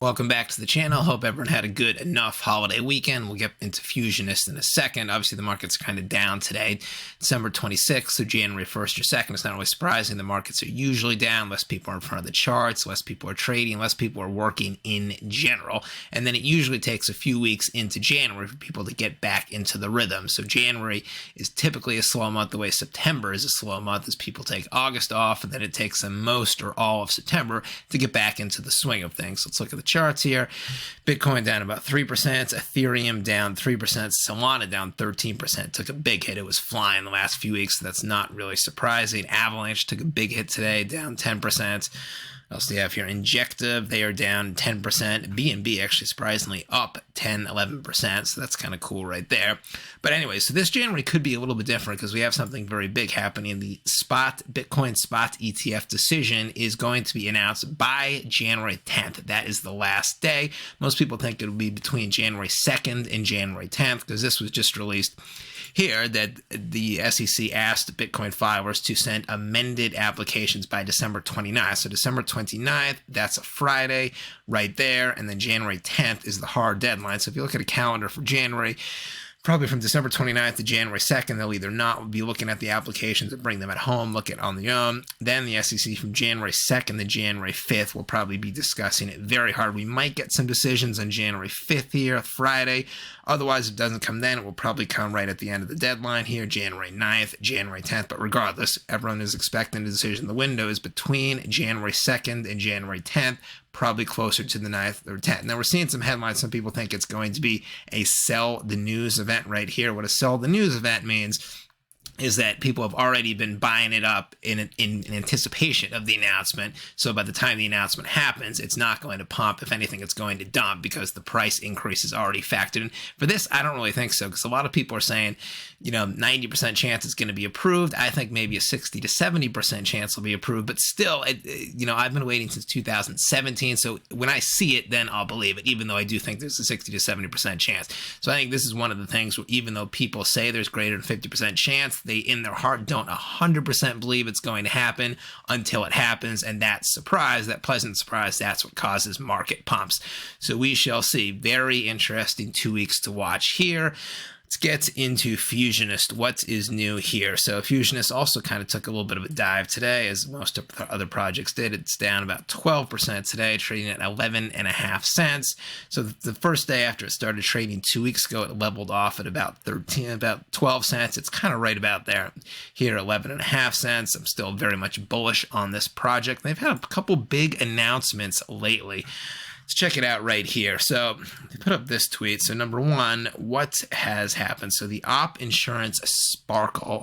Welcome back to the channel. Hope everyone had a good enough holiday weekend. We'll get into Fusionist in a second. Obviously, the markets are kind of down today. December 26th through January 1st or 2nd. It's not always surprising. The markets are usually down. Less people are in front of the charts. Less people are trading. Less people are working in general. And then it usually takes a few weeks into January for people to get back into the rhythm. So January is typically a slow month the way September is a slow month as people take August off. And then it takes them most or all of September to get back into the swing of things. Let's look at the charts here. Bitcoin down about 3%, Ethereum down 3%, Solana down 13%. Took a big hit. It was flying the last few weeks, so that's not really surprising. Avalanche took a big hit today, down 10%. What else do you have here? Injective, they are down 10%. BNB actually surprisingly up 10, 11%. So that's kind of cool right there. But anyway, so this January could be a little bit different because we have something very big happening. The Bitcoin spot ETF decision is going to be announced by January 10th. That is the last day. Most people think it'll be between January 2nd and January 10th because this was just released here that the SEC asked Bitcoin filers to send amended applications by December 29th. So December 29th, that's a Friday right there. And then January 10th is the hard deadline. So if you look at a calendar for January, probably from December 29th to January 2nd, they'll either not be looking at the applications and bring them at home, look at on their own. Then the SEC from January 2nd to January 5th will probably be discussing it very hard. We might get some decisions on January 5th here, Friday. Otherwise, if it doesn't come then, it will probably come right at the end of the deadline here, January 9th, January 10th. But regardless, everyone is expecting a decision. The window is between January 2nd and January 10th. Probably closer to the 9th or 10th. Now, we're seeing some headlines. Some people think it's going to be a sell the news event right here. What a sell the news event means is that people have already been buying it up in anticipation of the announcement. So by the time the announcement happens, it's not going to pump. If anything, it's going to dump because the price increase is already factored in. For this, I don't really think so because a lot of people are saying, 90% chance it's going to be approved. I think maybe a 60 to 70% chance will be approved. But still, I've been waiting since 2017. So when I see it, then I'll believe it, even though I do think there's a 60 to 70% chance. So I think this is one of the things where even though people say there's greater than 50% chance, they in their heart don't 100% believe it's going to happen until it happens. And that surprise, that pleasant surprise, that's what causes market pumps. So we shall see. Very interesting 2 weeks to watch here. Let's get into Fusionist. What is new here? So Fusionist also kind of took a little bit of a dive today, as most of the other projects did. It's down about 12% today, trading at 11.5 cents. So the first day after it started trading 2 weeks ago, it leveled off at about 12 cents. It's kind of right about there. Here, 11.5 cents. I'm still very much bullish on this project. They've had a couple big announcements lately. Let's check it out right here. So they put up this tweet. So number one, what has happened? So the Op Endurance Sparkle,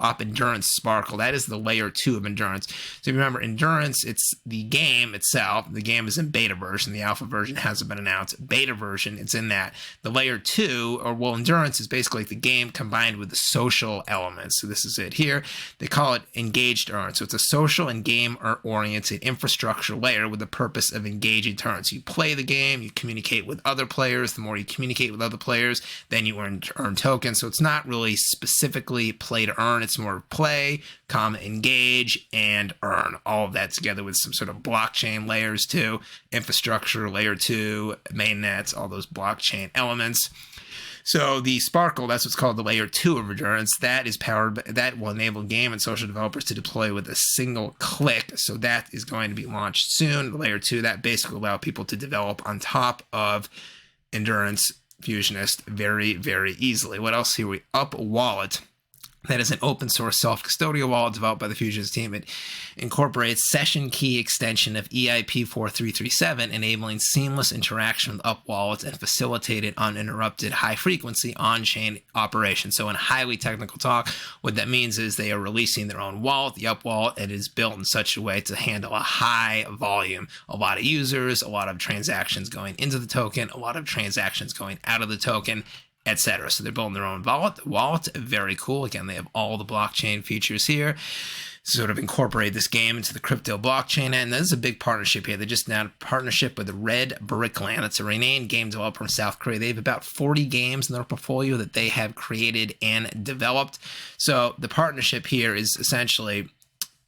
that is the layer 2 of Endurance. So if you remember, Endurance, it's the game itself. The game is in beta version. The alpha version hasn't been announced. Beta version, it's in that. The layer 2, Endurance is basically like the game combined with the social elements. So this is it here. They call it Engaged Earn. So it's a social and game-oriented infrastructure layer with the purpose of engaging turns. You play the game, you communicate with other players. The more you communicate with other players, then you earn tokens. So it's not really specifically play to earn. It's more play, engage, and earn. All of that together with some sort of blockchain layers too. Infrastructure, layer 2, mainnets, all those blockchain elements. So the Sparkle, that's what's called the layer 2 of Endurance, that will enable game and social developers to deploy with a single click. So that is going to be launched soon. The layer 2, that basically allow people to develop on top of Endurance Fusionist very, very easily. What else here? Up Wallet. That is an open source self-custodial wallet developed by the Fusionist team. It incorporates session key extension of EIP 4337, enabling seamless interaction with Up wallets and facilitated uninterrupted high-frequency on-chain operation. So in highly technical talk, what that means is they are releasing their own wallet, the Up wallet. It is built in such a way to handle a high volume, a lot of users, a lot of transactions going into the token, a lot of transactions going out of the token, etc. So they're building their own wallet. Very cool. Again, they have all the blockchain features here. Sort of incorporate this game into the crypto blockchain. And there's a big partnership here. They just now partnership with Red Brickland. It's a renowned game developer from South Korea. They have about 40 games in their portfolio that they have created and developed. So the partnership here is essentially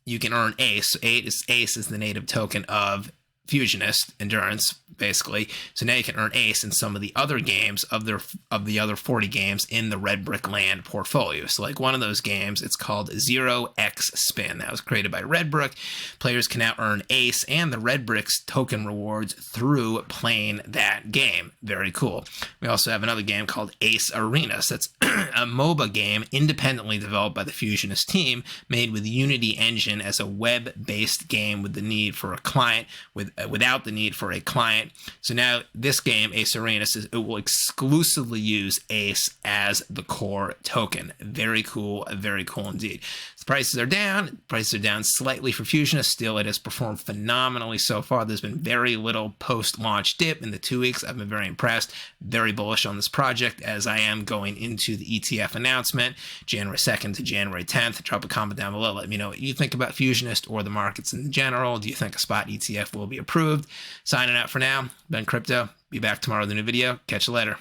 you can earn ACE. ACE is the native token of Fusionist Endurance, basically. So now you can earn ace in some of the other games of the other 40 games in the Red Brick Land portfolio. So like one of those games, it's called 0x Spin. That was created by Red Brick. Players can now earn ace and the Red Bricks token rewards through playing that game. Very cool. We also have another game called Ace Arena. So that's a MOBA game independently developed by the Fusionist team, made with Unity Engine as a web-based game with the need for a client, without the need for a client. So now this game, Ace Arena, says it will exclusively use Ace as the core token. Very cool indeed. The prices are down. Prices are down slightly for Fusionist. Still, it has performed phenomenally so far. There's been very little post-launch dip in the 2 weeks. I've been very impressed, very bullish on this project, as I am going into the ETF announcement, January 2nd to January 10th. Drop a comment down below. Let me know what you think about Fusionist or the markets in general. Do you think a spot ETF will be approved? Signing out for now. Ben Crypto. Be back tomorrow with a new video. Catch you later.